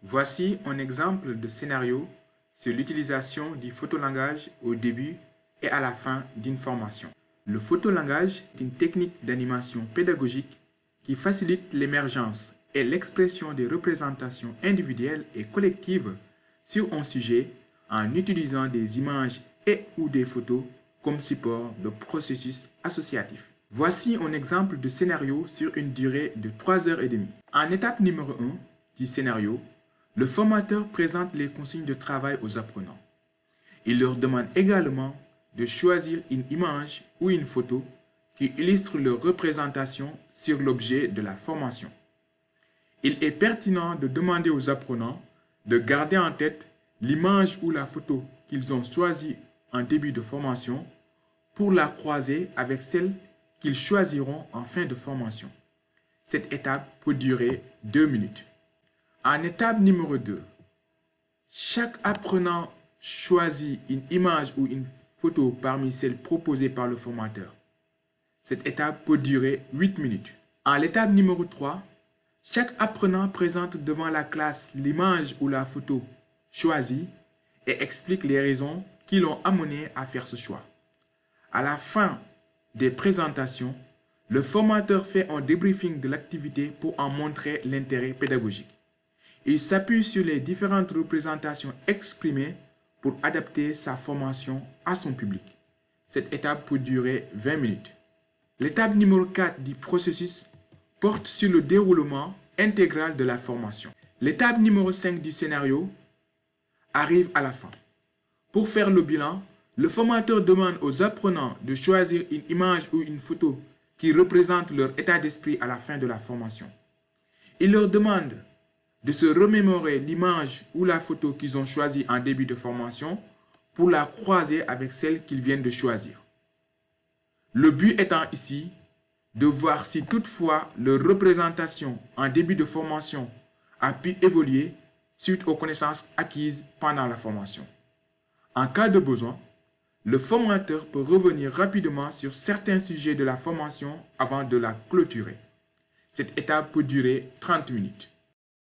Voici un exemple de scénario sur l'utilisation du photolangage au début et à la fin d'une formation. Le photolangage est une technique d'animation pédagogique qui facilite l'émergence et l'expression des représentations individuelles et collectives sur un sujet en utilisant des images et/ou des photos comme support de processus associatif. Voici un exemple de scénario sur une durée de 3h30. En étape numéro 1 du scénario, le formateur présente les consignes de travail aux apprenants. Il leur demande également de choisir une image ou une photo qui illustre leur représentation sur l'objet de la formation. Il est pertinent de demander aux apprenants de garder en tête l'image ou la photo qu'ils ont choisie en début de formation pour la croiser avec celle qu'ils choisiront en fin de formation. Cette étape peut durer 2 minutes. En étape numéro 2, chaque apprenant choisit une image ou une photo parmi celles proposées par le formateur. Cette étape peut durer 8 minutes. En l'étape numéro 3, chaque apprenant présente devant la classe l'image ou la photo choisie et explique les raisons qui l'ont amené à faire ce choix. À la fin des présentations, le formateur fait un débriefing de l'activité pour en montrer l'intérêt pédagogique. Il s'appuie sur les différentes représentations exprimées pour adapter sa formation à son public. Cette étape peut durer 20 minutes. L'étape numéro 4 du processus porte sur le déroulement intégral de la formation. L'étape numéro 5 du scénario arrive à la fin. Pour faire le bilan, le formateur demande aux apprenants de choisir une image ou une photo qui représente leur état d'esprit à la fin de la formation. Il leur demande de se remémorer l'image ou la photo qu'ils ont choisie en début de formation pour la croiser avec celle qu'ils viennent de choisir. Le but étant ici de voir si toutefois leur représentation en début de formation a pu évoluer suite aux connaissances acquises pendant la formation. En cas de besoin, le formateur peut revenir rapidement sur certains sujets de la formation avant de la clôturer. Cette étape peut durer 30 minutes.